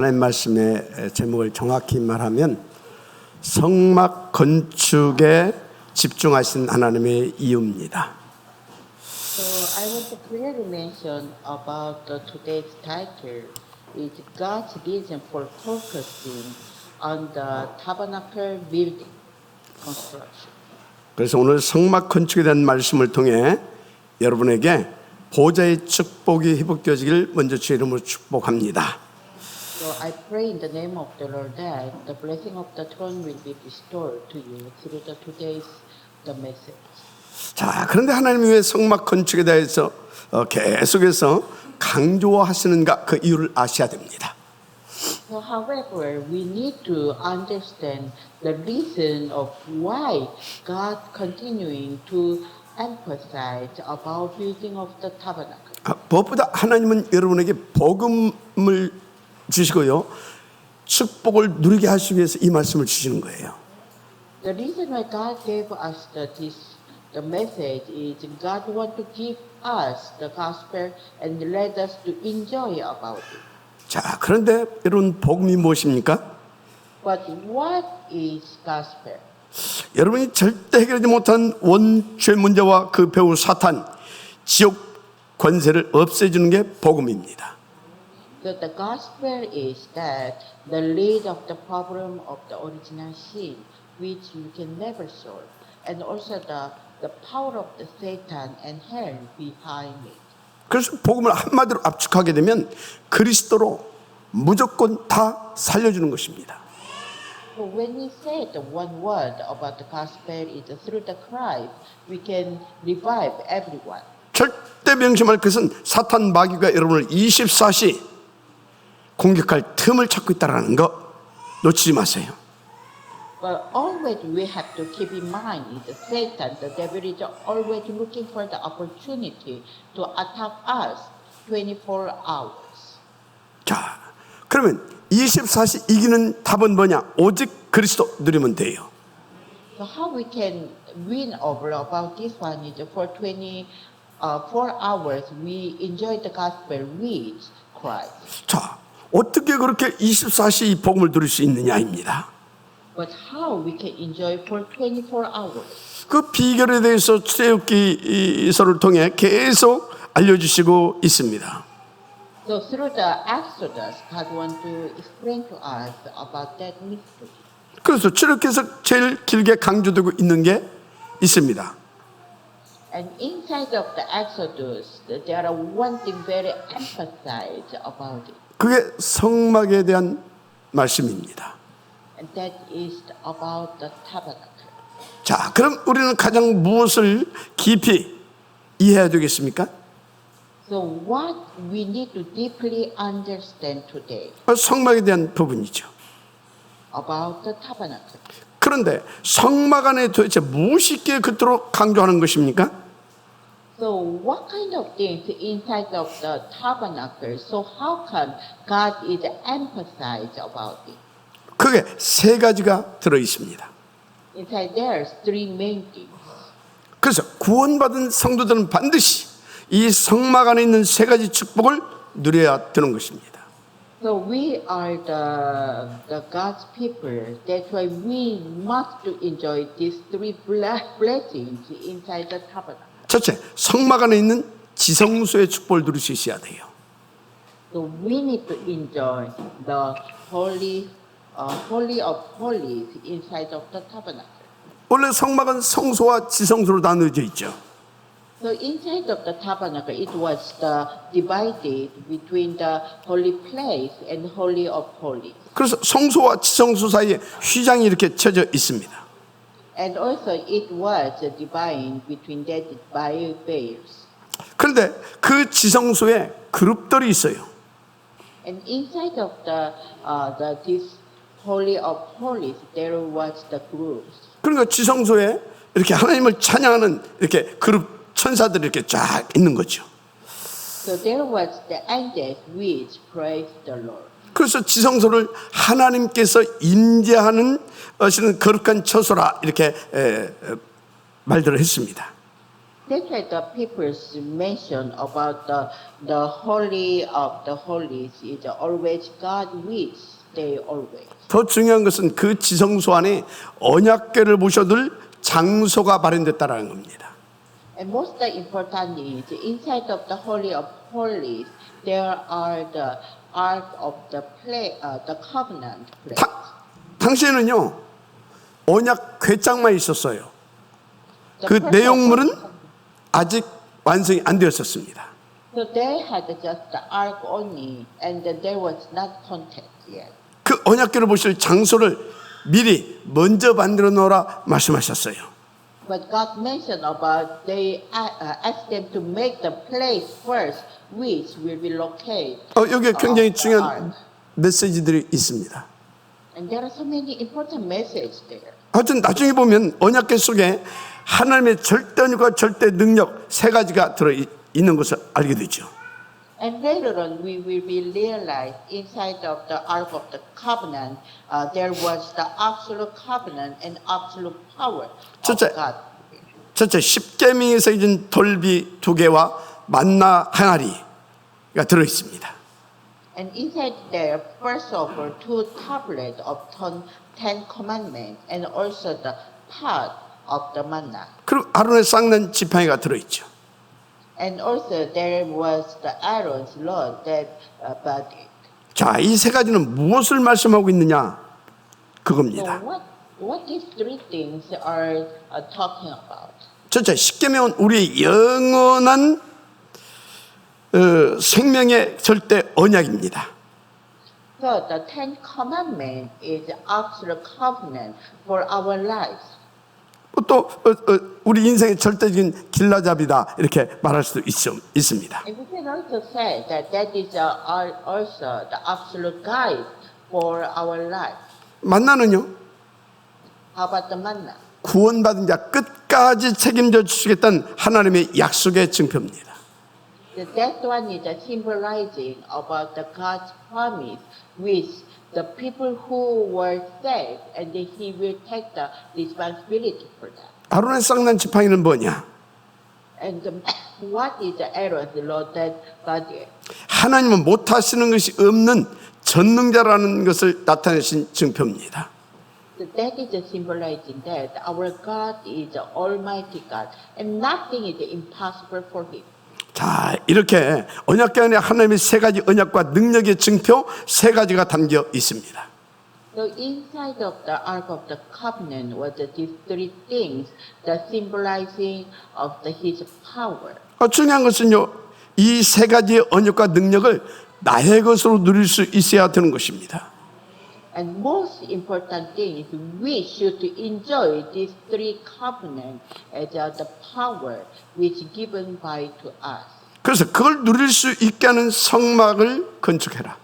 하나님 말씀의 제목을 정확히 말하면 성막 건축에 집중하신 하나님의 이유입니다. So I want to clearly mention about today's title is God's reason for focusing on the tabernacle building construction. 그래서 오늘 성막 건축에 대한 말씀을 통해 여러분에게 보좌의 축복이 회복되어지길 먼저 주의 이름으로 축복합니다. So I pray in the name of the Lord that the blessing of the throne will be restored to you through today's message. 자, 그런데 하나님이 왜 성막 건축에 대해서 계속해서 강조하시는가 그 이유를 아셔야 됩니다. So, however, we need to understand the reason of why God continuing to emphasize about building of the tabernacle. 무엇보다 하나님은 여러분에게 복음을 주시고요, 축복을 누리게 하시기 위해서 이 말씀을 주시는 거예요. The reason why God gave us the message is God want to give us the gospel and let us to enjoy about it. 자, 그런데 여러분 복음이 무엇입니까? But what is gospel? 여러분이 절대 해결하지 못한 원죄 문제와 그 배후 사탄, 지옥 권세를 없애주는 게 복음입니다. So the gospel is that the lead of the problem of the original sin, which you can never solve, and also the power of the Satan and hell behind it. 그래서 복음을 한마디로 압축하게 되면 그리스도로 무조건 다 살려주는 것입니다. So when we say the one word about the gospel is through the Christ, we can revive everyone. 절대 명심할 것은 사탄 마귀가 여러분을 24시 공격할 틈을 찾고 있다는 거 놓치지 마세요. But always we have to keep in mind is Satan, the devil is always looking for the opportunity to attack us 24 hours. 자, 그러면 24시 이기는 답은 뭐냐? 오직 그리스도 누리면 돼요. So how we can win over about this one is for 24 hours we enjoy the gospel with Christ. 자, 어떻게 그렇게 24시 이 복음을 누릴 수 있느냐입니다. But how we can enjoy for 24 hours? 그 비결에 대해서 출애굽기서를 통해 계속 알려주시고 있습니다. So through the Exodus, God wants to explain to us about that mystery. 그래서 출애굽기에서 제일 길게 강조되고 있는 게 있습니다. And inside of the Exodus, there are one thing very emphasized about it, 그게 성막에 대한 말씀입니다. and that is about the tabernacle. 자, 그럼 우리는 가장 무엇을 깊이 이해해야 되겠습니까? So what we need to deeply understand today 성막에 대한 부분이죠. about the tabernacle. 그런데 성막 안에 도대체 무엇이 있기에 그토록 강조하는 것입니까? So what kind of things inside of the tabernacle? So how come God is emphasized about it? 그게 세 가지가 들어 있습니다. Inside there's three main things. 그래서 구원받은 성도들은 반드시 이 성막 안에 있는 세 가지 축복을 누려야 되는 것입니다. So we are the God's people. That's why we must to enjoy these three blessings inside the tabernacle. 첫째, 성막 안에 있는 지성소의 축복을 누릴 수 있어야 돼요. So we need to enjoy the holy of holies inside of the tabernacle. 원래 성막은 성소와 지성소로 나누어져 있죠. So inside of the tabernacle, it was divided between the holy place and holy of holies. 그래서 성소와 지성소 사이에 휘장이 이렇게 쳐져 있습니다. And also it was divided between that by veils. 그런데 그 지성소에 그룹들이 있어요. And inside of this holy of holies, there was the groups. 그러니까 지성소에 이렇게 하나님을 찬양하는 이렇게 그룹 천사들이 이렇게 쫙 있는 거죠. So there was the angels which praised the Lord. 그래서 지성소를 하나님께서 임재하는 것은 거룩한 처소라 이렇게 말들을 했습니다. That's why the people's mention about the holy of the holies is always God which they always. 더 중요한 것은 그 지성소 안에 언약궤를 모셔둘 장소가 마련됐다는 겁니다. And most important is inside of the holy of holies there are the ark of the covenant place. 당시에는요 언약 궤장만 있었어요. The 그 purpose 내용물은 of- 아직 완성이 안 되었었습니다. So they had just the ark only, and there was not content yet. 그 언약궤를 모실 장소를 미리 먼저 만들어 놓으라 말씀하셨어요. But God mentioned about they asked them to make the place first, which will be located. 여기에 굉장히 of the 중요한 ark. 메시지들이 있습니다. And there are so many important messages there. 하여튼 나중에 보면 언약궤 속에 하나님의 절대 언약과 절대 능력 세 가지가 들어 있는 것을 알게 되죠. And later on, we will be realized inside of the Ark of the Covenant, there was the absolute covenant and absolute power of 첫째. God. 첫째, 십계명에서 잊은 돌비 2개와 만나 항아리가 들어 있습니다. And inside there, first of all, 2 tablets of 10 commandments, and also the part of the manna. 그리고 아론의 쌍난 지팡이가 들어 있죠. And also there was the Aaron's rod that budded. 자, 이 세 가지는 무엇을 말씀하고 있느냐? So 그겁니다. what these 3 things are talking about? 첫째, 십계명은 우리의 영원한 생명의 절대 언약입니다. So the 10 Commandments is absolute covenant for our lives. 또 우리 인생의 절대적인 길라잡이다 이렇게 말할 수도 있습니다. And we can also say that that is also the absolute guide for our life. 만나는요, How about the manna? 구원받은 자 끝까지 책임져 주시겠다는 하나님의 약속의 증표입니다. That one is symbolizing about the God's promise, which the people who were saved, and then He will take the responsibility for that. 아론의 쌍난 지팡이는 뭐냐? And what is the Aaron's rod that God did? 하나님은 못하시는 것이 없는 전능자라는 것을 나타내신 증표입니다. So that is symbolizing that our God is the Almighty God, and nothing is impossible for Him. 자, 이렇게 언약궤 안에 하나님의 세 가지 언약과 능력의 증표 세 가지가 담겨 있습니다. So inside of the Ark of the Covenant was these 3 things, the symbolizing of His power. 중요한 것은요, 이 세 가지의 언약과 능력을 나의 것으로 누릴 수 있어야 되는 것입니다. And most important thing is we should enjoy these 3 covenants as the power which given by to us. 그래서 그걸 누릴 수 있게 하는 성막을 건축해라.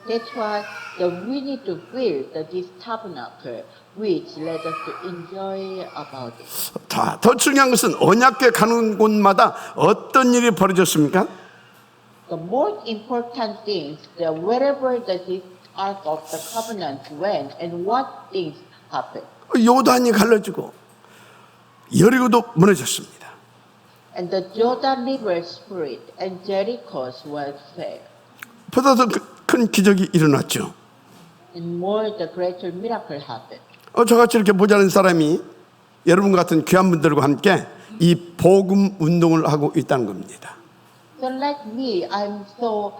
That's why we need to build this tabernacle which let us to enjoy about it. 더 중요한 것은 언약궤 가는 곳마다 어떤 일이 벌어졌습니까? The most important thing is that wherever this Ark of the Covenant went and what things happened. 요단이 갈라지고 여리고도 무너졌습니다. And the Jordan River split and Jericho was saved. 보다 더 큰 기적이 일어났죠. And more the greater miracle happened. 저같이 이렇게 모자란 사람이 여러분 같은 귀한 분들과 함께 이 복음 운동을 하고 있다는 겁니다. So like me, I'm so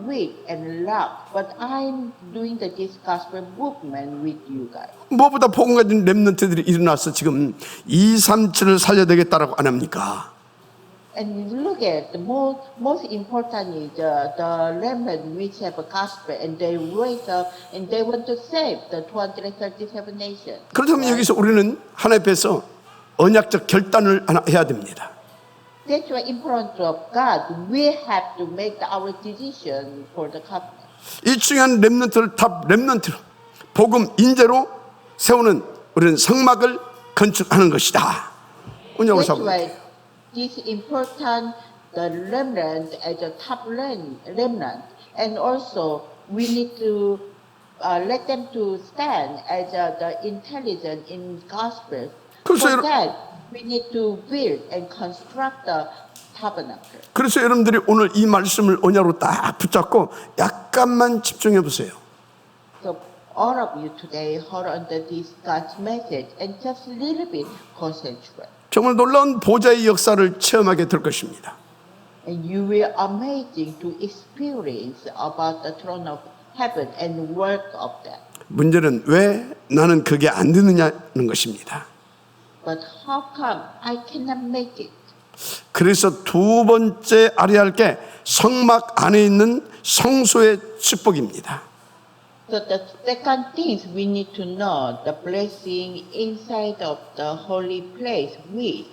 weak and lack, but I'm doing this gospel movement with you guys. 무엇보다 복음 가진 렘넌트들이 일어나서 지금 237을 살려야 되겠다라고 안 합니까? And look at the most important is the remnant which have a gospel, and they raise up and they want to save the 237 nations. 그렇다면 여기서 우리는 하나님 앞에서 언약적 결단을 하나 해야 됩니다. That's why in front of God, we have to make our decision for the covenant. 이 중요한 렘넌트를 탑 렘넌트로 복음 인재로 세우는 우리는 성막을 건축하는 것이다. 운영을 That's 사고 why this important the remnant as a top remnant, and also we need to let them to stand as the intelligent in gospel. 그래서 For that, we need to build and construct the tabernacle. 그래서 여러분들이 오늘 이 말씀을 언약으로 딱 붙잡고 약간만 집중해 보세요. So all of you today hold on to this God's message and just a little bit concentrate. 정말 놀라운 보좌의 역사를 체험하게 될 것입니다. And you will amazing to experience about the throne of heaven and work of that. 문제는 왜 나는 그게 안 되느냐는 것입니다. But how come I cannot make it? 그래서 두 번째 알아야 할 게 성막 안에 있는 성소의 축복입니다. So the second thing we need to know the blessing inside of the holy place which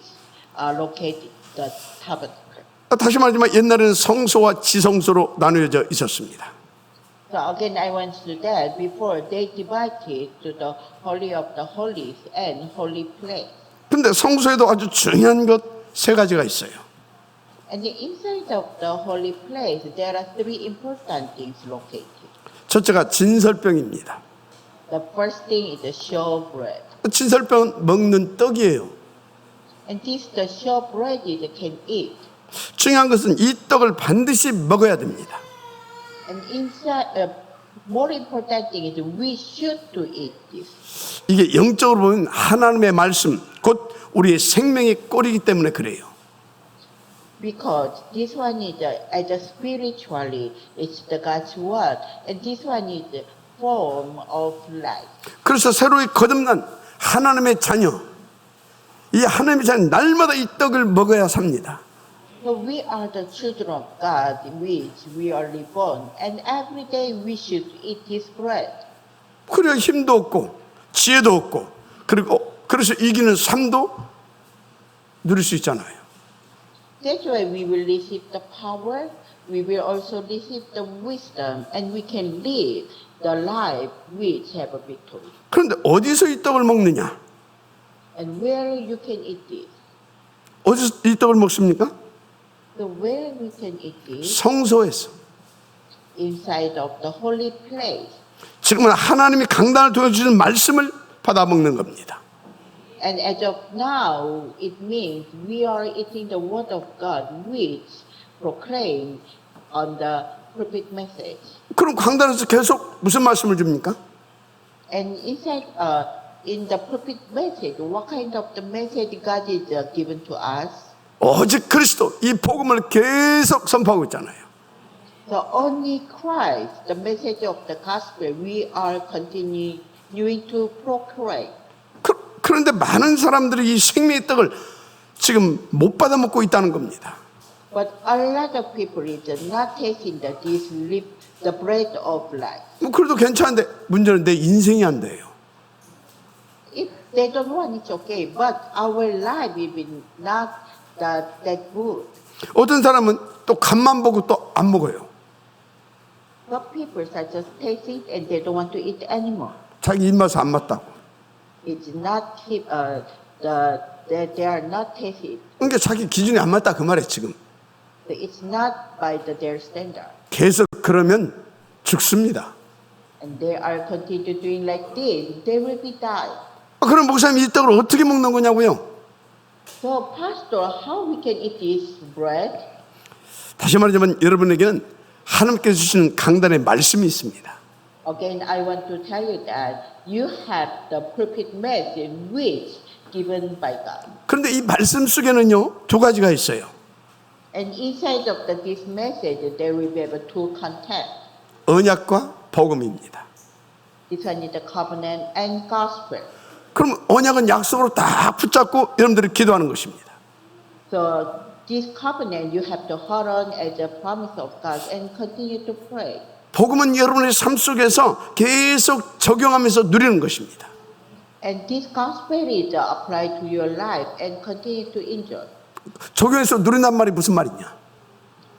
are located the tabernacle. 다시 말하지만 옛날에는 성소와 지성소로 나누어져 있었습니다. So again, I went to that before they divided to the holy of the holies and holy place. 근데 성소에도 아주 중요한 것 세 가지가 있어요. And inside of the holy place, there are three important things located. 첫째가 진설병입니다. The first thing is the showbread. 진설병은 먹는 떡이에요. And this the showbread is can eat. 중요한 것은 이 떡을 반드시 먹어야 됩니다. And inside, more important thing is we should to eat this. 이게 영적으로 보면 하나님의 말씀, 곧 우리의 생명의 꼴이기 때문에 그래요. Because this one is as a spiritually, it's the God's word, and this one is the form of life. 그래서 새로이 거듭난 하나님의 자녀, 이 하나님의 자녀 날마다 이 떡을 먹어야 삽니다. So we are the children of God, in which we are reborn, and every day we should eat this bread. 그래야 힘도 얻고 지혜도 얻고 그리고 그래서 이기는 삶도 누릴 수 있잖아요. That's why we will receive the power, we will also receive the wisdom, and we can live the life which have a victory. 그런데 어디서 이 떡을 먹느냐? And where you can eat this? 어디서 이 떡을 먹습니까? So where we can eat this? 성소에서. Inside of the holy place. 지금은 하나님이 강단을 통해 주시는 말씀을 받아 먹는 겁니다. And as of now, it means we are eating the word of God, which proclaimed on the pulpit message. 그럼 강단에서 계속 무슨 말씀을 줍니까? And inside, in the pulpit message, what kind of the message God is given to us? 오직 그리스도 이 복음을 계속 선포하고 있잖아요. So only Christ, the message of the gospel, we are continuing to proclaim. 그런데 많은 사람들이 이 생명의 떡을 지금 못 받아 먹고 있다는 겁니다. But a lot of people is not tasting the bread of life. 그래도 괜찮은데 문제는 내 인생이 안 돼요. If they don't want, it's okay. But our life is not that good. 어떤 사람은 또 간만 보고 또 안 먹어요. But people are just taste it and they don't want to eat anymore. 자기 입맛에 안 맞다고. It's not they are not tasted. 그러니까 자기 기준이 안 맞다 그 말이에요 지금. It's not by their standard. 계속 그러면 죽습니다. And they are continue doing like this, they will be die. 그럼 목사님 이 떡을 어떻게 먹는 거냐고요? So, Pastor, how we can eat this bread? 다시 말하자면 여러분에게는 하나님께서 주시는 강단의 말씀이 있습니다. Again, I want to tell you that you have the pulpit message which given by God. 그런데 이 말씀 속에는요 두 가지가 있어요. And inside of this message, there will be two content. 언약과 복음입니다. This one is the covenant and gospel. 그럼 언약은 약속으로 딱 붙잡고 여러분들이 기도하는 것입니다. So this covenant you have to hold on as a promise of God and continue to pray. 복음은 여러분의 삶 속에서 계속 적용하면서 누리는 것입니다. And this gospel is applied to your life and continue to enjoy. 적용해서 누린단 말이 무슨 말이냐?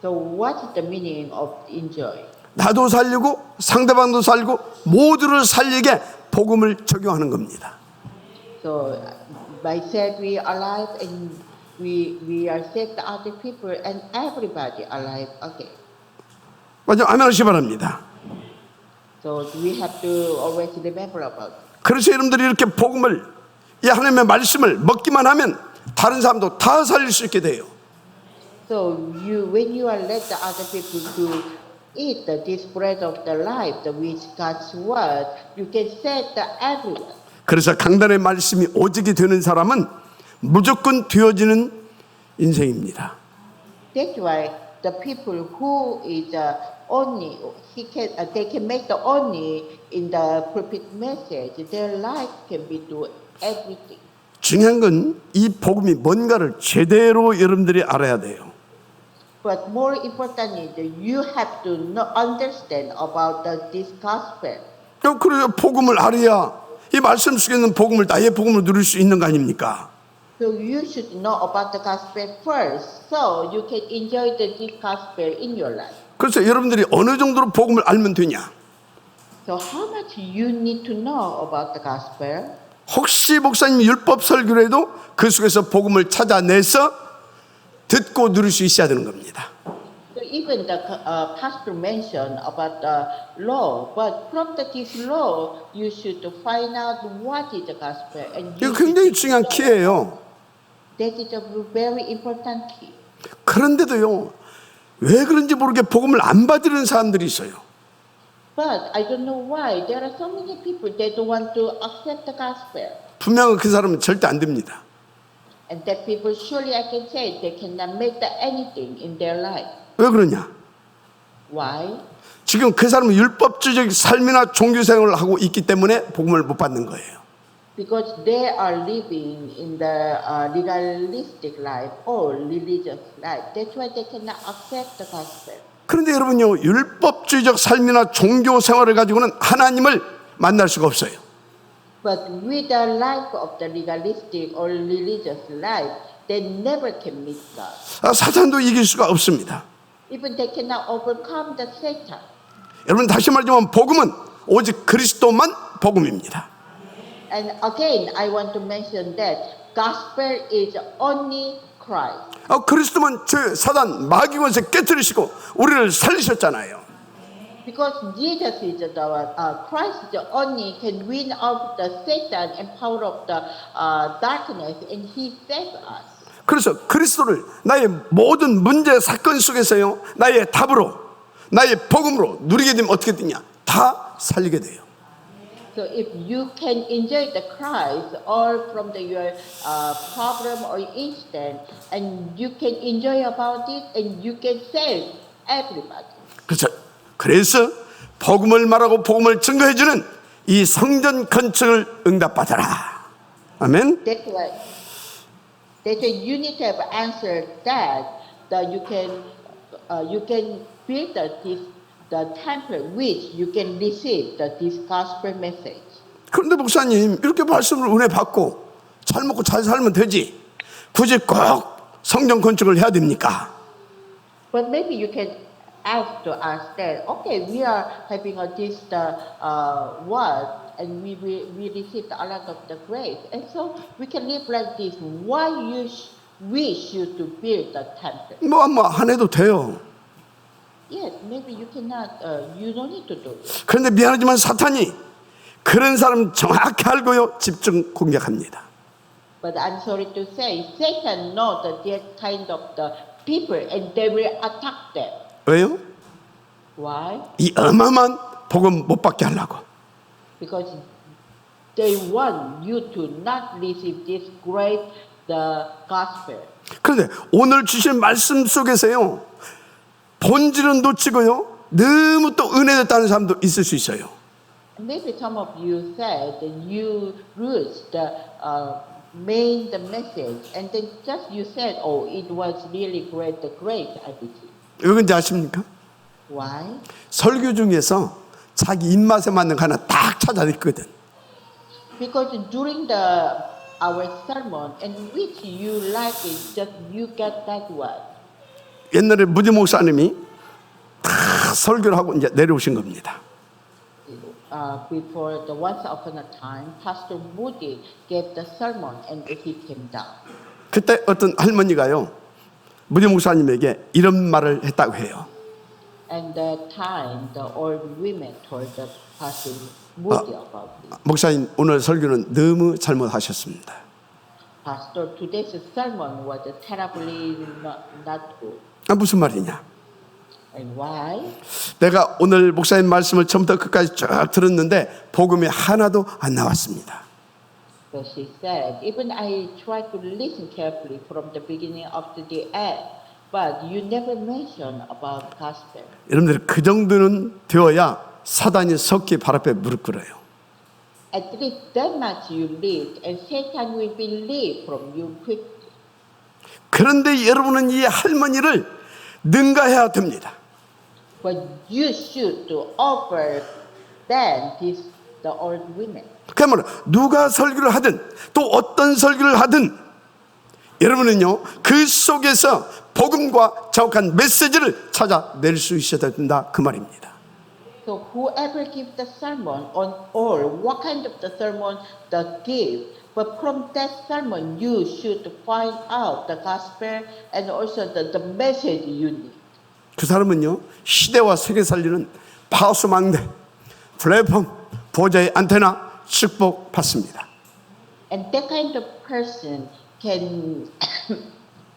So what is the meaning of enjoy? 나도 살리고 상대방도 살고 모두를 살리게 복음을 적용하는 겁니다. So myself we are alive and we are saved other people and everybody alive again. 맞아, 아멘 하시기 바랍니다. So we have to always remember about it. 그래서 여러분들이 이렇게 복음을 이 하나님의 말씀을 먹기만 하면 다른 사람도 다 살릴 수 있게 돼요. So when you are let the other people to eat this bread of the life, which God's word, you can set everyone. 그래서 강단의 말씀이 오직이 되는 사람은 무조건 되어지는 인생입니다. That's why the people who is only they can make the only in the pulpit message. Their life can be do everything. 중요한 건 이 복음이 뭔가를 제대로 여러분들이 알아야 돼요. But more important is that you have to understand about this gospel. 그래서 복음을 알아야 이 말씀 속에 있는 복음을 나의 복음으로 누릴 수 있는 거 아닙니까? So you should know about the gospel first, so you can enjoy this gospel in your life. 그래서 여러분들이 어느 정도로 복음을 알면 되냐? So how much you need to know about the gospel? 혹시 목사님이 율법 설교를 해도 그 속에서 복음을 찾아내서 듣고 누릴 수 있어야 되는 겁니다. So even the pastor mentioned about the law, but from this law, you should find out what is the gospel. And 이거 굉장히 중요한 키예요. that is a very important key. 그런데도요, 왜 그런지 모르게 복음을 안 받으려는 사람들이 있어요. But I don't know why there are so many people that don't want to accept the gospel. 분명히 그 사람은 절대 안 됩니다. And that people surely I can say they cannot make anything in their life. 왜 그러냐? Why? 지금 그 사람은 율법주의적 삶이나 종교생활을 하고 있기 때문에 복음을 못 받는 거예요. Because they are living in the legalistic life or religious life. That's why they cannot accept the gospel. 그런데 여러분요, 율법주의적 삶이나 종교생활을 가지고는 하나님을 만날 수가 없어요. But with the life of the legalistic or religious life, they never can meet God. 사탄도 이길 수가 없습니다. Even they cannot overcome the Satan. 여러분 다시 말하자면 복음은 오직 그리스도만 복음입니다. And again, I want to mention that gospel is only Christ. 그리스도만 죄, 사단, 마귀 권세 깨뜨리시고 우리를 살리셨잖아요. Because Jesus is the Christ is the only can win out the Satan and power of the darkness, and He saved us. 그래서 그리스도를 나의 모든 문제 사건 속에서요, 나의 답으로, 나의 복음으로 누리게 되면 어떻게 되냐? 다 살리게 돼요. So if you can enjoy the Christ all from your problem or incident, and you can enjoy about it, and you can save everybody. 그래서 복음을 말하고 복음을 증거해주는 이 성전 건축을 응답받아라. 아멘. That's why you need to have answered that you can build the temple which you can receive this gospel message. 그런데 목사님 이렇게 말씀을 은혜 받고 잘 먹고 잘 살면 되지. 굳이 꼭 성전 건축을 해야 됩니까? But maybe you can ask to us that okay, we are having this word and we received a lot of the grace, and so we can live like this. Why we should to build the temple? 뭐 안 해도 돼요. Yes, maybe you cannot. You don't need to do it. 그런데 미안하지만 사탄이 그런 사람 정확히 알고요 집중 공격합니다. But I'm sorry to say, Satan knows that kind of the people, and they will attack them. 왜요? Why? 이 어마어마한 복음 못 받게 하려고. Because they want you to not receive this great the gospel. 그런데 오늘 주신 말씀 속에서요 본질은 놓치고요 너무 또 은혜됐다는 사람도 있을 수 있어요. Maybe some of you said that you lose the main the message, and then just you said, oh, it was really great, the great everything. 왜 그런지 아십니까? Why? 설교 중에서 자기 입맛에 맞는 거 하나 딱 찾아냈거든. Because during our sermon, and which you like it, just you get that one. 옛날에 무디 목사님이 다 설교를 하고 이제 내려오신 겁니다. Before the once upon a time, Pastor Moody gave the sermon and he came down. 그때 어떤 할머니가요 무디 목사님에게 이런 말을 했다고 해요. And that time, the old women told the Pastor Moody about it. 목사님 오늘 설교는 너무 잘못하셨습니다. Pastor, today's sermon was terribly not good. 무슨 말이냐? And why? 내가 오늘 목사님 말씀을 처음부터 끝까지 쭉 들었는데 복음이 하나도 안 나왔습니다. So she said, even I tried to listen carefully from the beginning up to the end, but you never mention about gospel. 여러분들 그 정도는 되어야 사단이 섞기 발 앞에 무릎 꿇어요. At least that much you lived, and Satan will believe from you quickly. 그런데 여러분은 이 할머니를 능가해야 됩니다. But you should to offer then this the old women. 그러면 누가 설교를 하든 또 어떤 설교를 하든 여러분은요 그 속에서 복음과 정확한 메시지를 찾아낼 수 있어야 된다 그 말입니다. So whoever gives the sermon on all, what kind of the sermon they give, but from that sermon you should find out the gospel and also the message you need. 그 사람은요 시대와 세계 살리는 파수망대 플랫폼 보좌의 안테나 축복 받습니다. And that kind of person can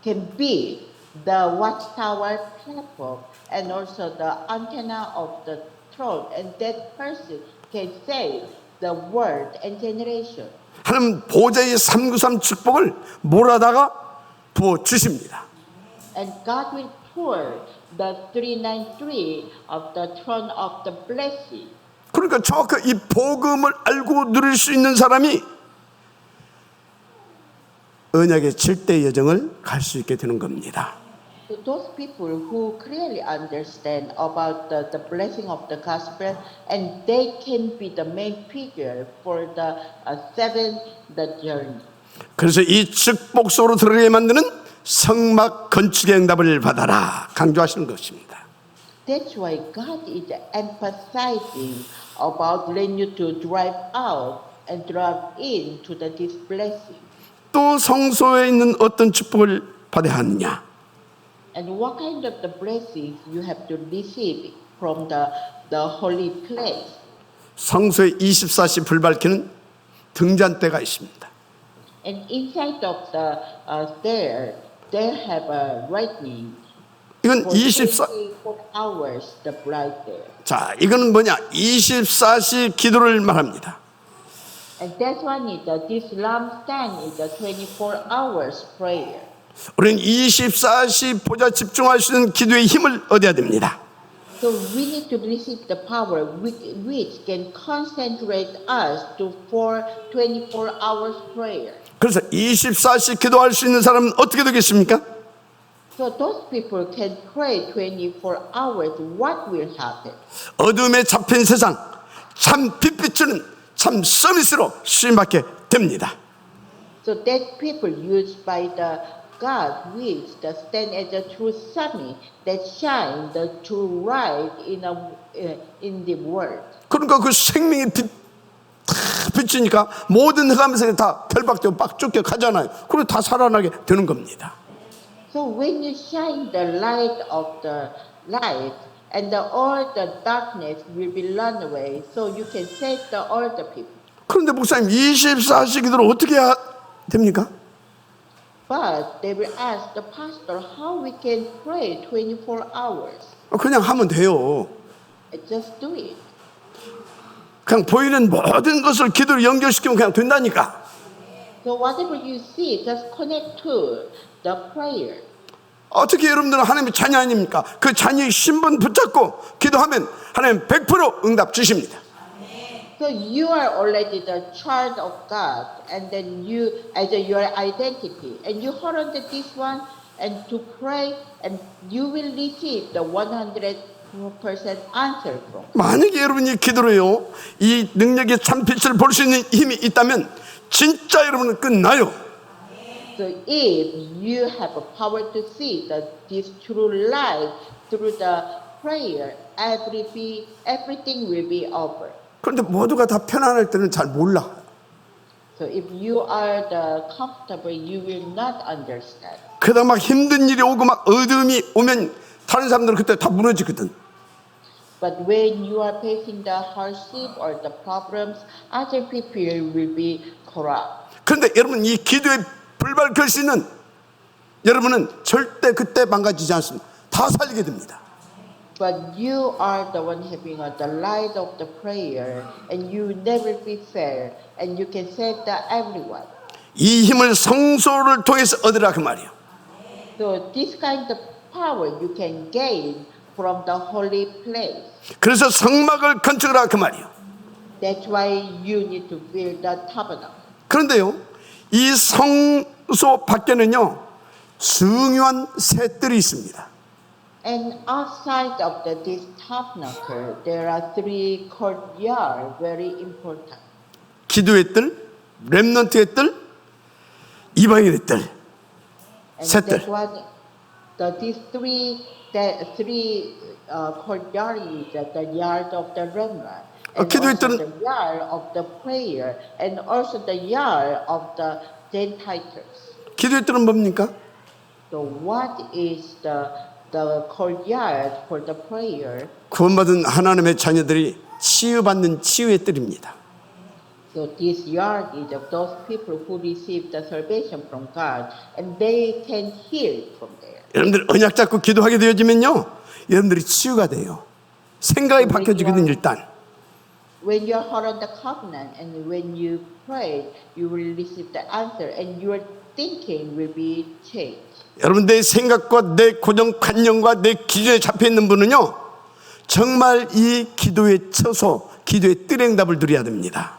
can be the watchtower platform and also the antenna of the throne, and that person can save the world and generation. 하나님 보좌의 393 축복을 몰아다가 부어 주십니다. And God will pour the 393 of the throne of the blessing. 그러니까 정확히 이 복음을 알고 누릴 수 있는 사람이 언약의 7대 여정을 갈 수 있게 되는 겁니다. So those people who clearly understand about the blessing of the gospel, and they can be the main figure for the the journey. 그래서 이 축복 속으로 들어가게 만드는 성막 건축의 응답을 받아라 강조하시는 것입니다. That's why God is emphasizing about letting you to drive out and drive into this blessing. 또 성소에 있는 어떤 축복을 받아야 하느냐? And what kind of the blessings you have to receive from the holy place? 성소에 24시 불 밝히는 등잔대가 있습니다. And inside of the they have a lightning. 이건 For 24 24 hours the bright there. 자, 이거는 뭐냐? 24시 기도를 말합니다. And that one is this lampstand is the 24 hours prayer. 우리는 24시 보좌 집중할 수 있는 기도의 힘을 얻어야 됩니다. So we need to receive the power which can concentrate us to for 24 hours prayer. 그래서 24시 기도할 수 있는 사람은 어떻게 되겠습니까? So those people can pray 24 hours. What will happen? 어둠에 잡힌 세상 참 빛 비추는 참 서밋으로 쓰임받게 됩니다. So that people used by the God which that stand as a true sun that shine the true light in the world. 그러니까 그 생명의 빛 비추니까 모든 흑암세계 다 결박되고 빡 쫓겨 가잖아요. 그리고 다 살아나게 되는 겁니다. So when you shine the light of the light, and all the darkness will be run away, so you can save all the people. 그런데 목사님 24시 기도를 어떻게 해야 됩니까? But they will ask the pastor how we can pray 24 hours. 그냥 하면 돼요. Just do it. 그냥 보이는 모든 것을 기도로 연결시키면 그냥 된다니까. So whatever you see, just connect to the prayer. 어떻게 여러분들은 하나님의 자녀 아닙니까? 그 자녀의 신분 붙잡고 기도하면 하나님 100% 응답 주십니다. So you are already the child of God, and then you, as your identity, and you hold on to this one, and to pray, and you will receive the 100% answer from. 만약에 여러분이 기도로요 이 능력의 참 빛을 볼 수 있는 힘이 있다면 진짜 여러분은 끝나요. So if you have a power to see this true light through the prayer, everything will be over. 그런데 모두가 다 편안할 때는 잘 몰라. So if you are the comfortable, you will not understand. 그러다 막 힘든 일이 오고 막 어둠이 오면 다른 사람들은 그때 다 무너지거든. But when you are facing the hardship or the problems, other people will be corrupt. 그런데 여러분 이 기도의 불발 글씨는 여러분은 절대 그때 망가지지 않습니다. 다 살리게 됩니다. But you are the one having the light of the prayer, and you never be fair, and you can save everyone. 이 힘을 성소를 통해서 얻으라 그 말이에요. So this kind of power you can gain from the holy place. 그래서 성막을 건축하라 그 말이에요. That's why you need to build the tabernacle. 그런데요, 이 성소 밖에는요 중요한 셋들이 있습니다. And outside of this tabernacle, there are three courtyards, very important. 기도의 뜰, 렘넌트의 뜰, 이방인의 뜰. And 셋들. that was these three courtyards is the yard of the remnant, and 기도의 also 뜰은 the yard of the prayer, and also the yard of the Gentiles. 기도의 뜰은 뭡니까? So what is the courtyard for the prayer? 구원받은 하나님의 자녀들이 치유받는 치유의 뜰입니다. So this yard is of those people who receive the salvation from God, and they can heal from there. 여러분들 언약 잡고 기도하게 되어지면요, 여러분들이 치유가 돼요. 생각이 바뀌어지거든요. 일단 When you are hot on the covenant, and when you pray, you will receive the answer, and your thinking will be changed. 여러분 내 생각과 내 고정관념과 내 기준에 잡혀있는 분은요 정말 이 기도에 쳐서 기도의 뜰의 응답을 누려야 됩니다.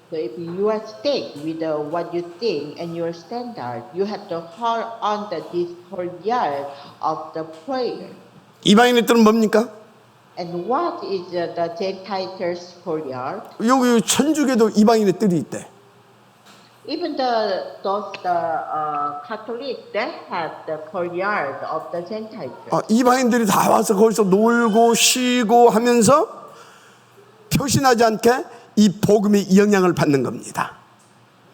So if you are staying with what you think and your standard, you have to hold on to this courtyard of the prayer. 이방인의 뜰은 뭡니까? And what is the Gentiles' courtyard? 여기 천주교도 이방인의 뜰이 있대. Even those Catholics, they have the courtyard of the Gentiles. 이방인들이 다 와서 거기서 놀고 쉬고 하면서 표신하지 않게 이 복음의 영향을 받는 겁니다.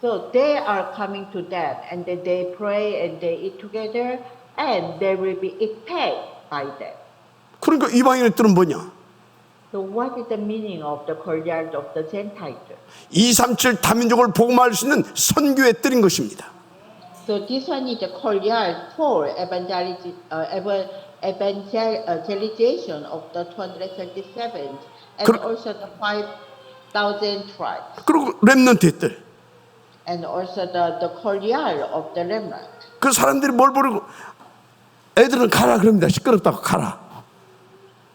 So they are coming to that, and then they pray and they eat together, and they will be impacted by that. 그러니까 이방인의 뜰은 뭐냐? So what is the meaning of the courtyard of the Gentiles? 237 다민족을 복음할 수 있는 선교의 뜰인 것입니다. So this one is the courtyard for evangelization of the 237 and also the 5,000 tribes. 그리고 렘넌트의 뜰. And also the courtyard of the remnant. 그 사람들이 뭘 모르고 애들은 가라 그럽니다. 시끄럽다고 가라.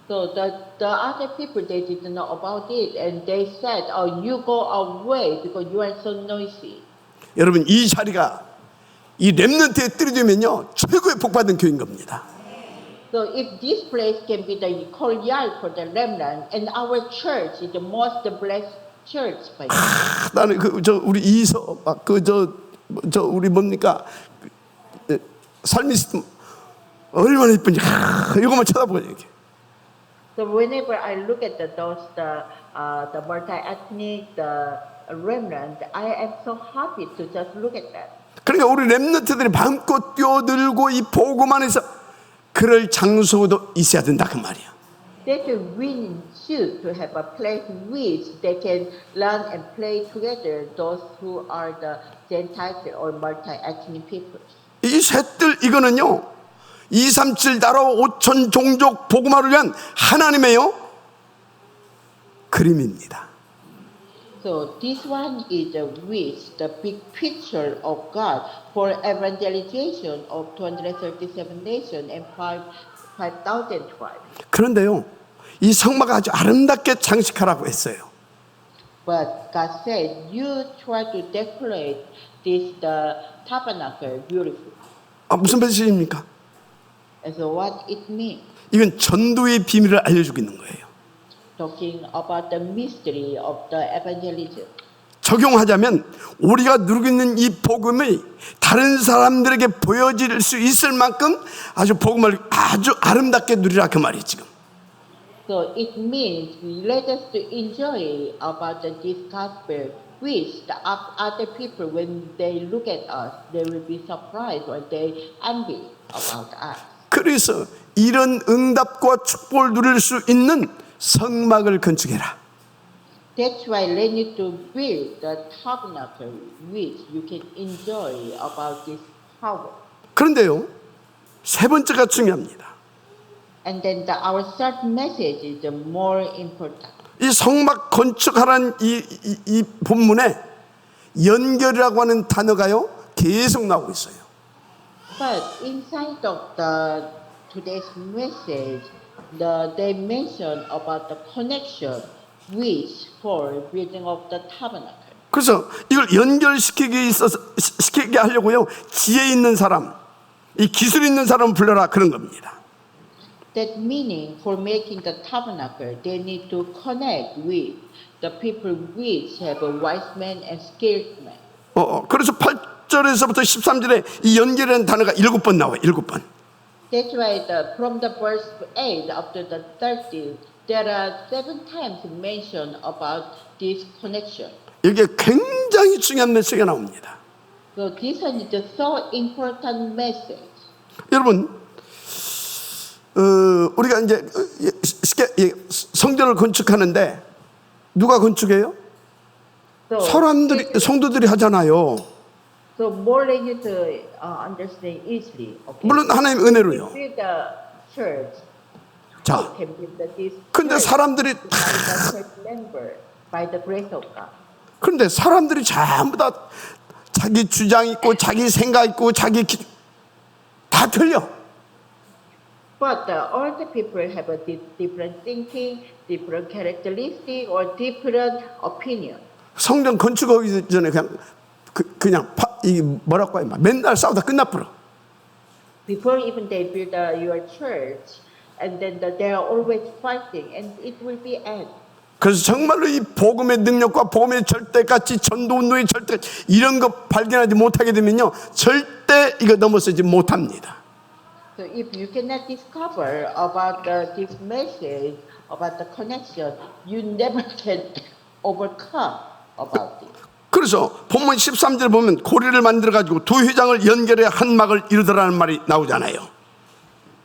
So the other people, they didn't know about it, and they said, "Oh, you go away because you are so noisy." 여러분 이 자리가 이 렘넌트의 뜰이 되면요 최고의 복받은 교회인 겁니다. So if this place can be the courtyard for the remnant, and our church is the most blessed church by God. 나는 우리 이서 우리 뭡니까 삶이 얼마나 이쁜지 이거만 쳐다보고 이렇게. So whenever I look at the multi-ethnic, the remnant, I am so happy to just look at that. 그러니까 우리 렘넌트들이 마음껏 뛰어들고 이 복음 안에서 그럴 장소도 있어야 된다 그 말이야. That we should to have a place which they can learn and play together. Those who are the Gentiles or multi-ethnic people. 이 셋들 이거는요 237 나라 5천 종족 복음화를 위한 하나님의요 그림입니다. So this one is the wish, the big picture of God for evangelization of 237 nations and 5,000 tribes. 그런데요 이 성막 아주 아름답게 장식하라고 했어요. But God said, you try to decorate the tabernacle beautiful. 무슨 메시지입니까? And so what it means? 이건 전도의 비밀을 알려주고 있는 거예요. Talking about the mystery of the evangelism. 적용하자면 우리가 누리고 있는 이 복음이 다른 사람들에게 보여질 수 있을 만큼 아주 복음을 아주 아름답게 누리라 그 말이에요 지금. So it means let us to enjoy about this gospel, which the other people, when they look at us, they will be surprised or they envy about us. 그래서 이런 응답과 축복을 누릴 수 있는 성막을 건축해라. That's why they need to build the tabernacle which you can enjoy about this power. 그런데요, 세 번째가 중요합니다. And then our third message is the more important. 이 성막 건축하라는 이 본문에 연결이라고 하는 단어가요 계속 나오고 있어요. But inside of today's message, they mention about the connection which for building of the tabernacle. 그래서 이걸 시키게 하려고요 지혜 있는 사람, 이 기술 있는 사람을 불러라 그런 겁니다. That meaning for making the tabernacle, they need to connect with the people which have a wise man and skilled man. 그래서 8절에서부터 13절에 이 연결이라는 단어가 7번 나와요. 7번. That's why from the verse 8 up to the 13, there are 7 times mentioned about this connection. 이게 굉장히 중요한 메시지가 나옵니다. So this is the so important message. 여러분, 우리가 이제 쉽게 성전을 건축하는데 누가 건축해요? So, 사람들이, 성도들이 하잖아요. So more than you to understand easily. Okay? 물론 하나님 은혜로요. Build the church. 자, Can build this 근데 church 사람들이 by the church member by the grace of God. 그런데 사람들이 전부 다 자기 주장 있고 자기 생각 있고 다 틀려. But all the people have a different thinking, different characteristic, or different opinion. 성전 건축하기 전에 그냥 이 뭐라고 해요? 맨날 싸우다 끝나버려. Before even they build your church, and then they are always fighting, and it will be end. 그래서 정말로 이 복음의 능력과 복음의 절대가치, 전도운동의 절대 이런 거 발견하지 못하게 되면요 절대 이거 넘어서지 못합니다. So if you cannot discover about this message, about the connection, you never can overcome about it. 그래서 본문 13절 보면 고리를 만들어가지고 두 휘장을 연결해 한 막을 이루더라는 말이 나오잖아요.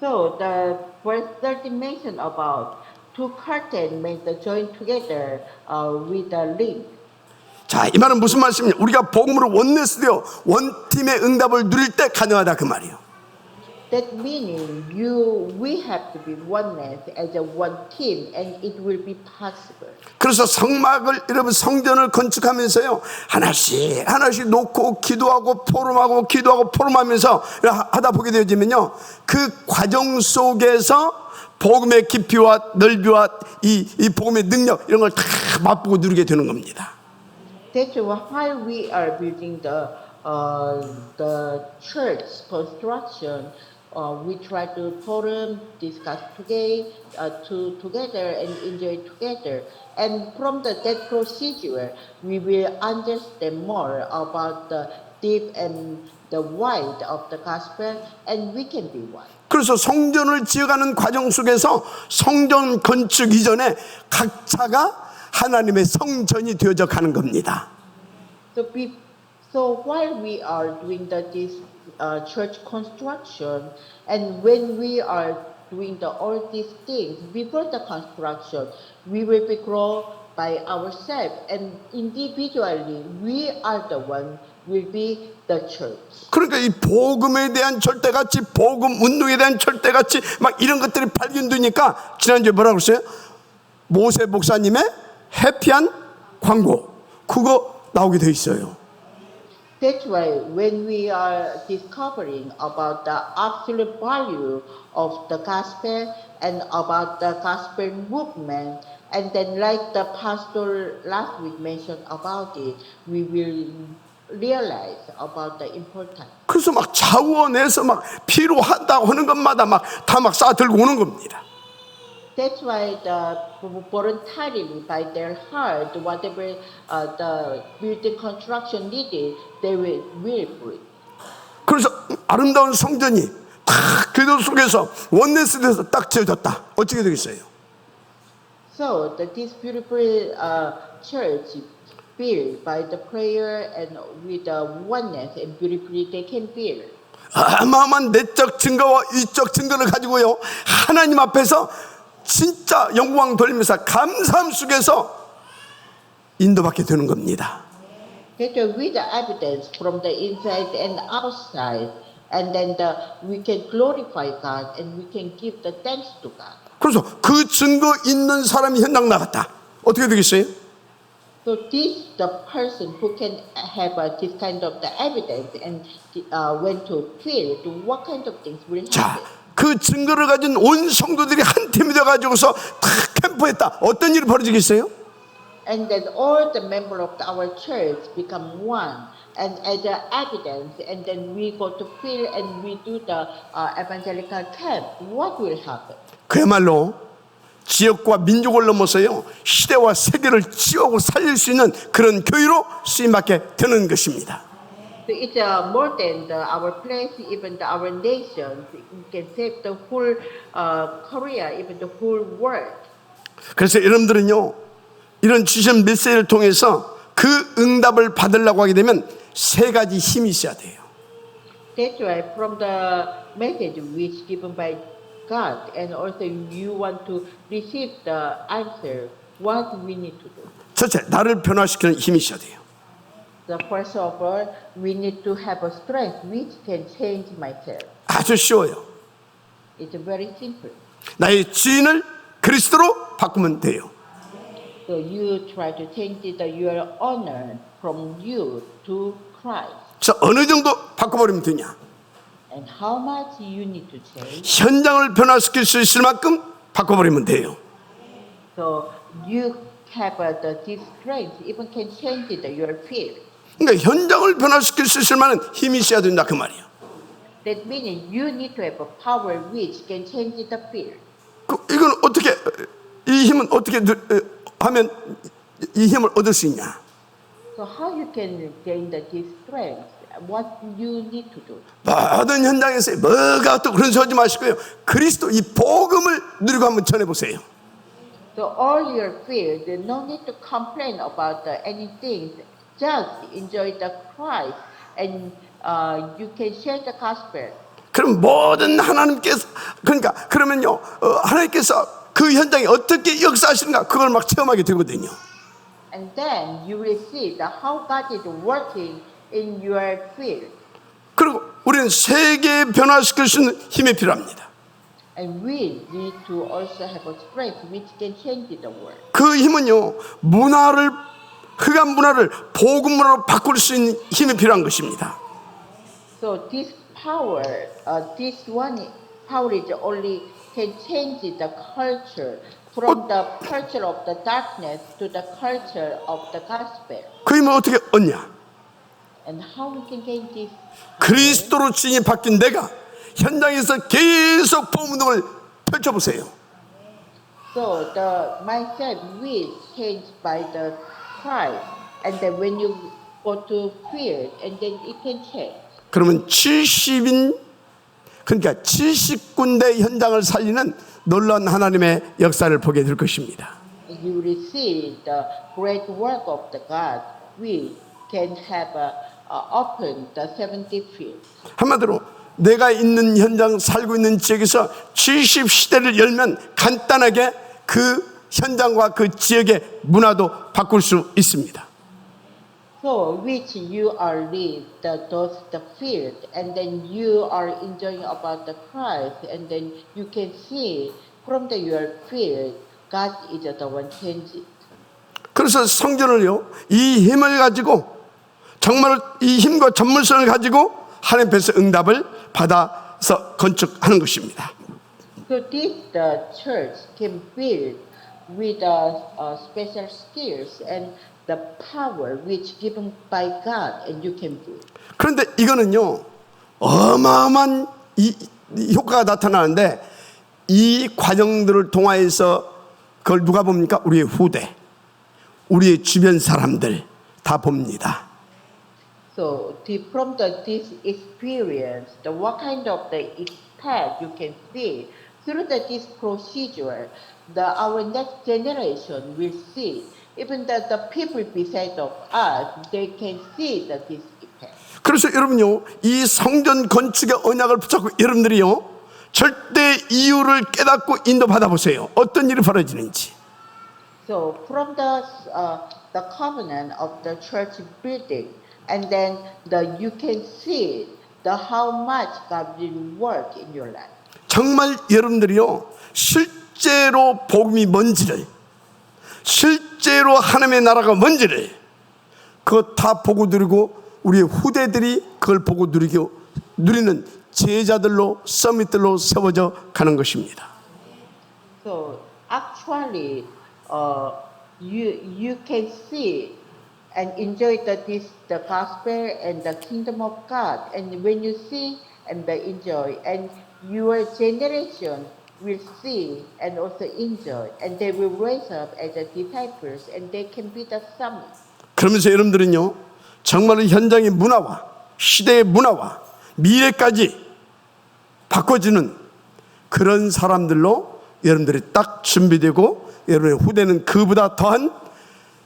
So the verse 13 mention about two curtains made the join together with a link. 자, 이 말은 무슨 말씀이냐? 우리가 복음으로 원내스되어 원팀의 응답을 누릴 때 가능하다 그 말이에요. That meaning we have to be oneness as a one team, and it will be possible. 그래서 성막을 여러분 성전을 건축하면서요 하나씩 놓고 기도하고 포럼하고 기도하고 포럼하면서 하다 보게 되어지면요 그 과정 속에서 복음의 깊이와 넓이와 이 복음의 능력 이런 걸 다 맛보고 누리게 되는 겁니다. That's why we are building the church construction. We try to forum, discuss together and enjoy together. And from that procedure, we will understand more about the deep and the wide of the gospel, and we can be one. 그래서 성전을 지어가는 과정 속에서 성전 건축 이전에 각자가 하나님의 성전이 되어져 가는 겁니다. So while we are doing this church construction, and when we are doing all these things before the construction, we will be grown by ourselves, and individually we are the one will be the church. 그러니까 이 복음에 대한 절대가치, 복음 운동에 대한 절대가치 막 이런 것들이 발견되니까 지난주에 뭐라고 그랬어요? 모세 목사님의 해피한 광고 그거 나오게 돼 있어요. That's why when we are discovering about the absolute value of the gospel and about the gospel movement, and then like the pastor last week mentioned about it, we will realize about the importance. 그래서 막 자원해서 막 필요하다고 하는 것마다 막 다 막 쌓아들고 오는 겁니다. That's why the voluntarily by their heart, whatever the building construction needed, they will bring. 그래서 아름다운 성전이 다 기도 속에서 원내스에서 딱 지어졌다. 어떻게 되겠어요? So this beautiful church built by the prayer and with the oneness and beautifully they can build. 어마어마한 내적 증거와 이적 증거를 가지고요 하나님 앞에서 진짜 영광 돌리면서 감사함 속에서 인도받게 되는 겁니다. That with the evidence from the inside and outside, and then we can glorify God and we can give the thanks to God. 그래서 그 증거 있는 사람이 현장 나갔다. 어떻게 되겠어요? So this the person who can have this kind of the evidence and went to field, what kind of things will 자, happen? 그 증거를 가진 온 성도들이 한 팀이 돼가지고서 다 캠프했다. 어떤 일이 벌어지겠어요? And then all the members of our church become one and as the evidence, and then we go to field and we do the evangelical camp. What will happen? 그야말로 지역과 민족을 넘어서요 시대와 세계를 치유하고 살릴 수 있는 그런 교회로 쓰임받게 되는 것입니다. So it's more than our place, even our nations. We can save the whole Korea, even the whole world. 그래서 여러분들은요 이런 주신 메시지를 통해서 그 응답을 받으려고 하게 되면 세 가지 힘이 있어야 돼요. That's why from the message which given by God, and also you want to receive the answer, what we need to do. 첫째, 나를 변화시키는 힘이 있어야 돼요. The first of all, we need to have a strength which can change myself. 아주 쉬워요. It's very simple. 나의 주인을 그리스도로 바꾸면 돼요. So you try to change your honor from you to Christ. 자, 어느 정도 바꿔버리면 되냐? And how much you need to change? 현장을 변화시킬 수 있을 만큼 바꿔버리면 돼요. So you have this strength, even can change your field. 그러니까 현장을 변화시킬 수 있을 만한 힘이 있어야 된다 그 말이에요. That meaning you need to have a power which can change the field. 이건 어떻게 이 힘은 어떻게 하면 이 힘을 얻을 수 있냐? So how you can gain this strength? What you need to do? 모든 현장에서 뭐가 또 그런 소리 하지 마시고요. 그리스도 이 복음을 누리고 한번 전해보세요. So all your field, no need to complain about anything. Just enjoy the Christ, and you can share the gospel. 그럼 모든 하나님께서 그러니까 그러면요 하나님께서 그 현장에 어떻게 역사하시는가 그걸 막 체험하게 되거든요. And then you will see how God is working in your field. 그리고 우리는 세계 변화시킬 수 있는 힘이 필요합니다. And we need to also have a strength which can change the world. 그 힘은요 문화를 흑암 문화를 복음 문화로 바꿀 수 있는 힘이 필요한 것입니다. So this power, this one power is only can change the culture from the culture of the darkness to the culture of the gospel. 그 힘을 어떻게 얻냐? And how we can gain this? 그리스도로 주인이 바뀐 내가 현장에서 계속 복음 운동을 펼쳐보세요. So the myself will change by the Christ, and then when you go to field, and then it can change. 그러면 70인 그러니까 70군데 현장을 살리는 놀라운 하나님의 역사를 보게 될 것입니다. You will see the great work of the God. We can have open the 70 fields. 한마디로 내가 있는 현장 살고 있는 지역에서 70시대를 열면 간단하게 그 현장과 그 지역의 문화도 바꿀 수 있습니다. So which you are live the field, and then you are enjoying about the Christ, and then you can see from your field, God is the one changing. 그래서 성전을요 이 힘을 가지고 정말 이 힘과 전문성을 가지고 하나님 앞에서 응답을 받아서 건축하는 것입니다. So this the church can build with special skills and the power which given by God, and you can do. 그런데 이거는요 어마어마한 이 효과가 나타나는데 이 과정들을 통하여서 그걸 누가 봅니까? 우리의 후대, 우리의 주변 사람들 다 봅니다. So from this experience, what kind of the impact you can see through this procedure, our next generation will see. Even the people beside of us, they can see this effect. 그래서 여러분요 이 성전 건축의 언약을 붙잡고 여러분들이요 절대 이유를 깨닫고 인도받아 보세요. 어떤 일이 벌어지는지. So from the the covenant of the church building, and then you can see how much God will work in your life. 정말 여러분들이요, 실제로 복음이 뭔지를, 실제로 하나님의 나라가 뭔지를 그거 다 보고 누리고 우리의 후대들이 그걸 보고 누리는 제자들로, 서밋들로 세워져 가는 것입니다. So actually, you can see and enjoy the gospel and the kingdom of God. And when you see and enjoy, and your generation will see and also enjoy, and they will raise up as the disciples, and they can be the summit. 그러면서 여러분들은요, 정말로 현장의 문화와 시대의 문화와 미래까지 바꿔주는 그런 사람들로 여러분들이 딱 준비되고 여러분의 후대는 그보다 더한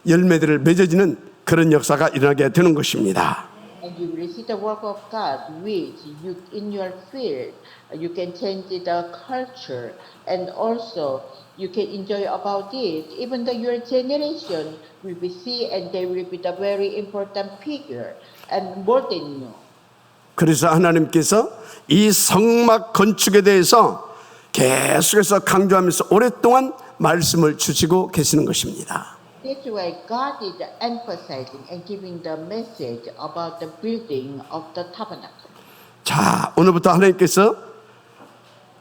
열매들을 맺어지는 그런 역사가 일어나게 되는 것입니다. And you will see the work of God, which you in your field you can change the culture, and also you can enjoy about it. Even though your generation will be see, and they will be the very important figure, and more than you. 그래서 하나님께서 이 성막 건축에 대해서 계속해서 강조하면서 오랫동안 말씀을 주시고 계시는 것입니다. That's why God is emphasizing and giving the message about the building of the tabernacle. 자, 오늘부터 하나님께서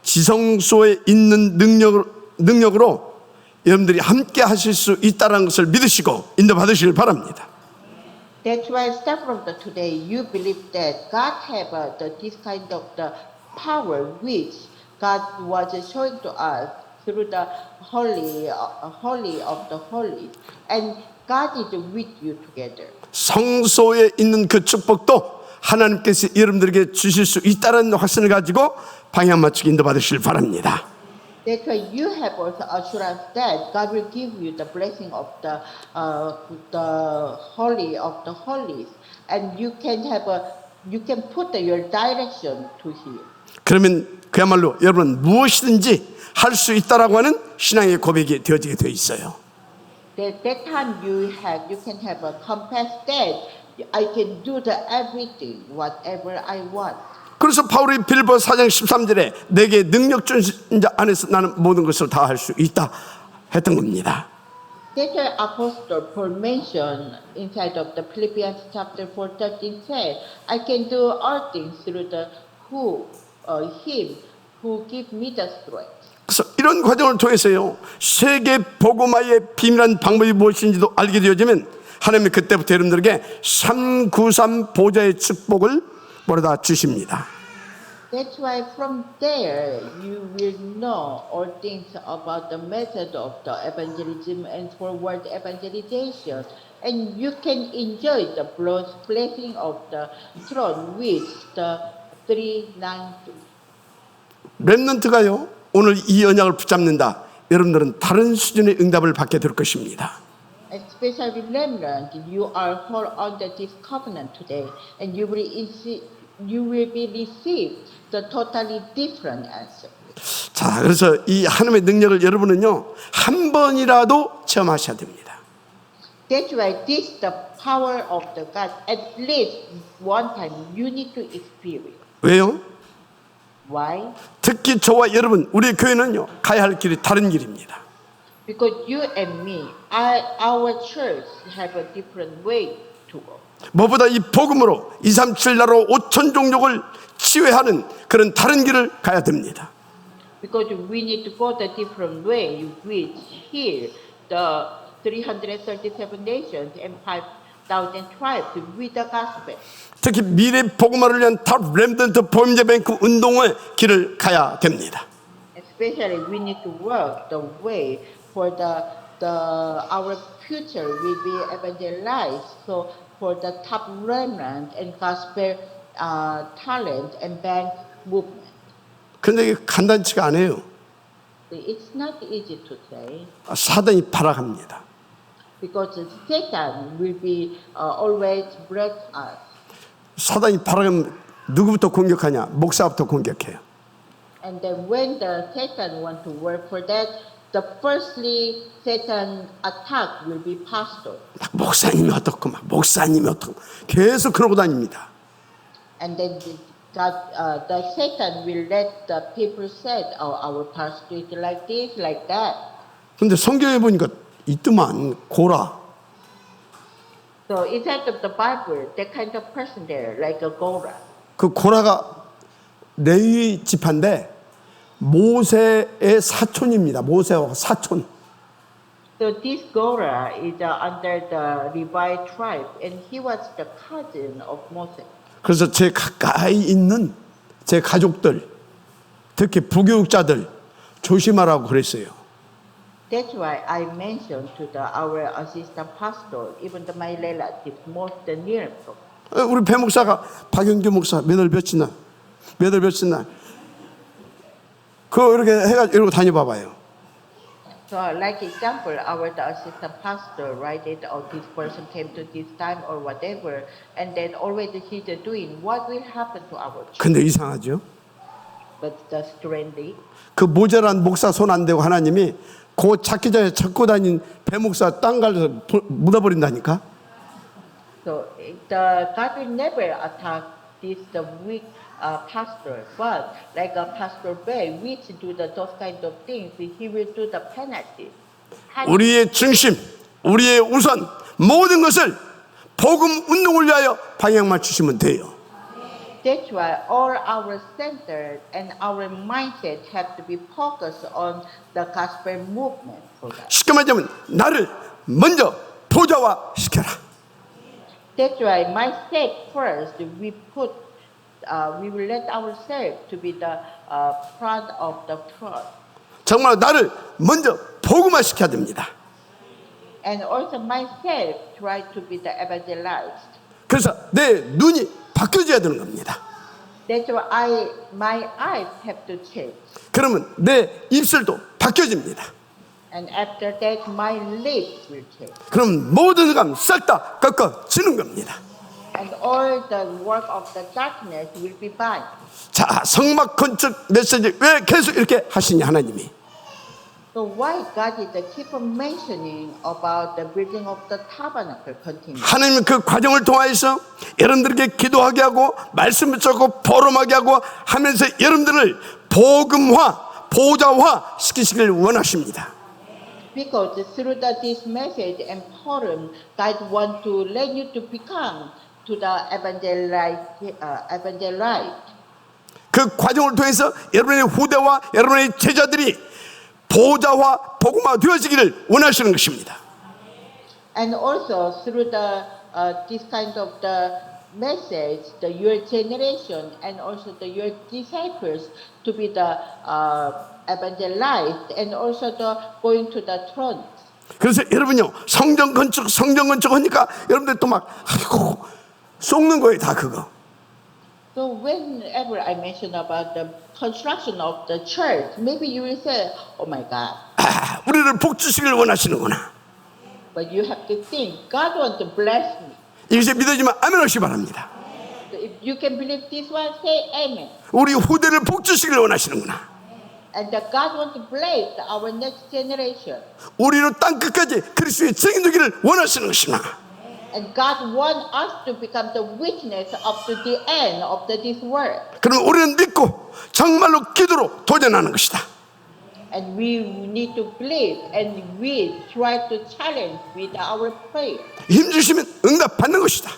지성소에 있는 능력으로 여러분들이 함께 하실 수 있다는 것을 믿으시고 인도받으시길 바랍니다. That's why start from today you believe that God have this kind of the power which God was showing to us through the holy of the holies, and God is with you together. 성소에 있는 그 축복도 하나님께서 여러분들에게 주실 수 있다는 확신을 가지고 방향 맞추기 인도받으시길 바랍니다. That's why you have also assurance that God will give you the blessing of the holy of the holies, and you can put your direction to Him. 그러면 그야말로 여러분 무엇이든지 할 수 있다라고 하는 신앙의 고백이 되어지게 되어 있어요. That time you can have a compass that I can do everything, whatever I want. 그래서 바울이 빌보 4장 13절에 내게 능력 주신 자 안에서 나는 모든 것을 다 할 수 있다 했던 겁니다. That's why Apostle Paul mentioned inside of the Philippians chapter 4:13 said, I can do all things through Him who gives me the strength. 그래서 이런 과정을 통해서요, 세계 복음화의 비밀한 방법이 무엇인지도 알게 되어지면 하나님이 그때부터 여러분들에게 393 보좌의 축복을 뭐라다 주십니다. That's why from there you will know all things about the method of the evangelism and forward evangelization, and you can enjoy the blessing of the throne which the 392. 렘넌트가요, 오늘 이 언약을 붙잡는다. 여러분들은 다른 수준의 응답을 받게 될 것입니다. Especially remnant, you are hold under this covenant today, and you will be received the totally different answer. 자, 그래서 이 하나님의 능력을 여러분은요, 한 번이라도 체험하셔야 됩니다. That's why this the power of the God. At least one time you need to experience. 왜요? Why? 특히 저와 여러분, 우리 교회는요, 가야 할 길이 다른 길입니다. Because you and me, our church have a different way to go. 무엇보다 이 복음으로 237 나라로 5천 종족을 치유하는 그런 다른 길을 가야 됩니다. Because we need to go the different way, which here the 337 nations and 5,000 tribes with the gospel. 특히 미래 복음화를 위한 탑 렘넌트 보험제 뱅크 운동의 길을 가야 됩니다. Especially we need to work the way for our future will be evangelized. So for the top remnant and gospel talent and bank movement. 그런데 이게 간단치가 않아요. It's not easy to say. 사단이 발악합니다. Because Satan will be always break us. 사단이 발악하면 누구부터 공격하냐? 목사부터 공격해요. And then when the Satan want to work for that, the firstly Satan attack will be pastor. 막 목사님이 어떻고 막 목사님이 어떻고 계속 그러고 다닙니다. And then the Satan will let the people say, oh, our pastor is like this, like that. 근데 성경에 보니까 있더만 고라. So inside of the Bible, that kind of person there, like a Korah. 그 고라가 레위 지파인데 모세의 사촌입니다. 모세와 사촌. So this Korah is under the Levi tribe, and he was the cousin of Moses. 그래서 제 가까이 있는 제 가족들, 특히 부교육자들 조심하라고 그랬어요. That's why I mentioned to our assistant pastor, even to my relatives, most near. 우리 배 목사가 박영규 목사 몇월 며칠 날 그거 이렇게 해가지고 이러고 다녀봐봐요. So, like example, our assistant pastor, right? This person came to this time or whatever, and then always he's doing. What will happen to our church? 근데 이상하죠. But strangely, 그 모자란 목사 손 안 대고 하나님이 그 찾기 전에 찾고 다닌 배 목사 땅 갈려서 묻어버린다니까. so God will never attack the weak pastor, but like a pastor Bay, which do those kind of things, he will do the penalty. 우리의 중심, 우리의 우선 모든 것을 복음 운동을 위하여 방향 맞추시면 돼요. That's why all our center and our mindset have to be focused on the gospel movement for that. 쉽게 말하자면 나를 먼저 보좌화 시켜라. That's why mindset first, we will let ourselves to be the front of the front. 정말 나를 먼저 복음화 시켜야 됩니다. And also myself try to be the evangelized. 그래서 내 눈이 바뀌어져야 되는 겁니다. That's why my eyes have to change. 그러면 내 입술도 바뀌어집니다. And after that, my lips will change. 그럼 모든 흑암 싹 다 꺾어지는 겁니다. And all the work of the darkness will be bind. 자, 성막 건축 메시지 왜 계속 이렇게 하시냐 하나님이. So why God is keep on mentioning about the building of the tabernacle continually? 하나님은 그 과정을 통하여서 여러분들에게 기도하게 하고 말씀 붙잡고 포럼하게 하고 하면서 여러분들을 복음화, 보좌화 시키시길 원하십니다. Because through this message and forum, God want to let you to become to the evangelite. 그 과정을 통해서 여러분의 후대와 여러분의 제자들이 보좌화, 복음화 되어지기를 원하시는 것입니다. And also through this kind of the message, your generation and also your disciples to be the evangelized and also going to the throne. 그래서 여러분요 성전 건축 하니까 여러분들 또 막 아이고 쏟는 거예요 다 그거. So whenever I mention about the construction of the church, maybe you will say, "Oh my God." 아, 우리를 복 주시길 원하시는구나. But you have to think, God wants to bless me. 이것이 믿어지면 아멘 하시기 바랍니다. So if you can believe this one, say Amen. 우리 후대를 복 주시길 원하시는구나. And that God wants to bless our next generation. 우리로 땅 끝까지 그리스도의 증인 되기를 원하시는 것이구나. And God wants us to become the witness up to the end of this world. 그러면 우리는 믿고 정말로 기도로 도전하는 것이다. And we need to believe and we try to challenge with our prayer. 힘 주시면 응답 받는 것이다.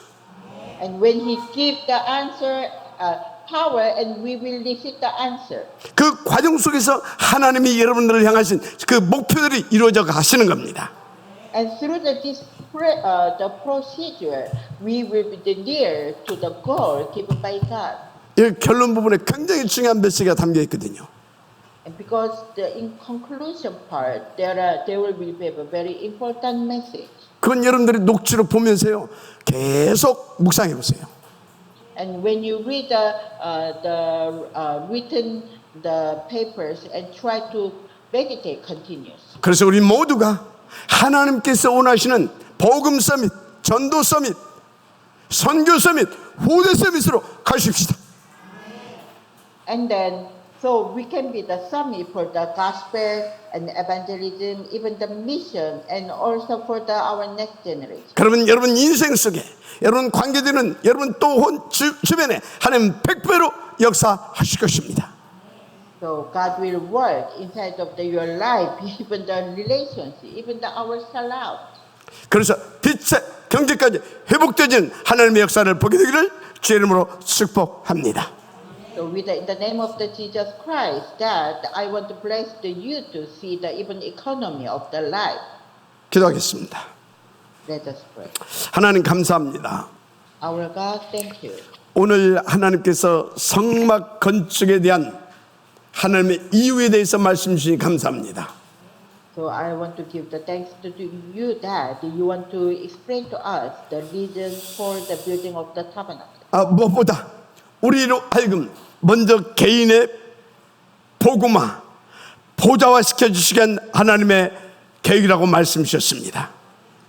And when He gives the answer, power, and we will receive the answer. 그 과정 속에서 하나님이 여러분들을 향하신 그 목표들이 이루어져 가시는 겁니다. And through the procedure, we will be near to the goal given by God. 이 결론 부분에 굉장히 중요한 메시지가 담겨 있거든요. And because in conclusion part, there will be a very important message. 그건 여러분들이 녹취로 보면서요 계속 묵상해 보세요. And when you read written the papers and try to meditate continuous. 그래서 우리 모두가 하나님께서 원하시는 복음 서밋, 전도 서밋, 선교 서밋, 후대 서밋으로 가십시다. And then So we can be the summit for the gospel and evangelism, even the mission, and also for our next generation. 그러면 여러분 인생 속에 여러분 관계되는 여러분 또 주변에 하나님 100배로 역사하실 것입니다. So God will work inside of your life, even the relationship, even our sellout. 그래서 빛의 경제까지 회복되는 하나님의 역사를 보게 되기를 주의 이름으로 축복합니다. So with in the name of the Jesus Christ, that I want to bless you to see the even economy of the life. 기도하겠습니다. Let us pray. 하나님 감사합니다. Our God, thank you. 오늘 하나님께서 성막 건축에 대한 하나님의 이유에 대해서 말씀 주시니 감사합니다. So I want to give the thanks to you that you want to explain to us the reason for the building of the tabernacle. 무엇보다 우리로 하여금 먼저 개인의 복음화 보좌화 시켜주시기 위한 하나님의 계획이라고 말씀 주셨습니다.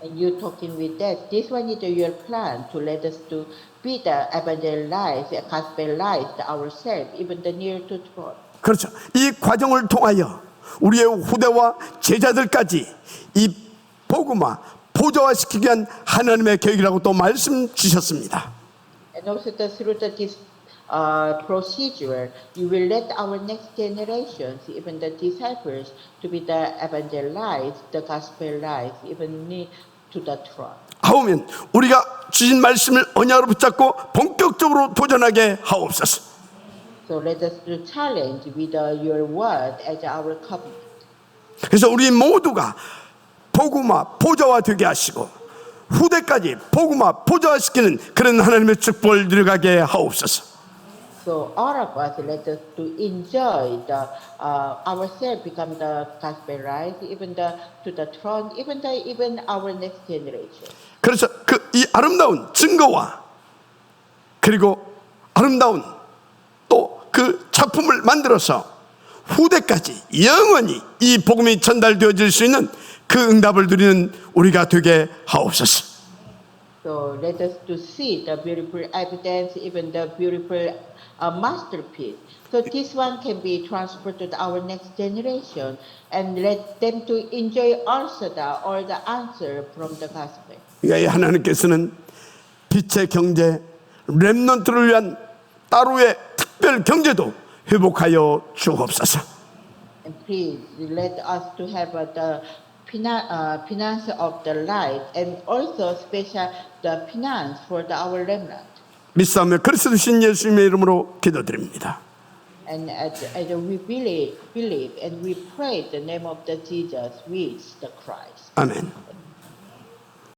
And you talking with that. This one is your plan to let us to be the evangelize, gospelize ourselves, even the near to throne. 그렇죠. 이 과정을 통하여 우리의 후대와 제자들까지 이 복음화 보좌화 시키기 위한 하나님의 계획이라고 또 말씀 주셨습니다. And also through this procedure, you will let our next generations, even the disciples, to be the evangelized, the gospelized, even near to the throne. 하오면 우리가 주신 말씀을 언약으로 붙잡고 본격적으로 도전하게 하옵소서. So let us to challenge with your word as our covenant. 그래서 우리 모두가 복음화 보좌화 되게 하시고 후대까지 복음화 보좌화 시키는 그런 하나님의 축복을 누려가게 하옵소서. So all of us let us to enjoy the ourselves become the gospelized, even to the throne, even our next generation. 그래서 이 아름다운 증거와 그리고 아름다운 또 그 작품을 만들어서 후대까지 영원히 이 복음이 전달되어질 수 있는 그 응답을 누리는 우리가 되게 하옵소서. So let us to see the beautiful evidence, even the beautiful masterpiece. So this one can be transferred to our next generation, and let them to enjoy also all the answer from the gospel. 이 하나님께서는 빛의 경제, 렘넌트를 위한 따로의 특별 경제도 회복하여 주옵소서. And please let us to have the finance of the light, and also special the finance for our remnant. 믿사오며 그리스도 신 예수님의 이름으로 기도드립니다. And as we believe and we pray the name of the Jesus, which the Christ. 아멘.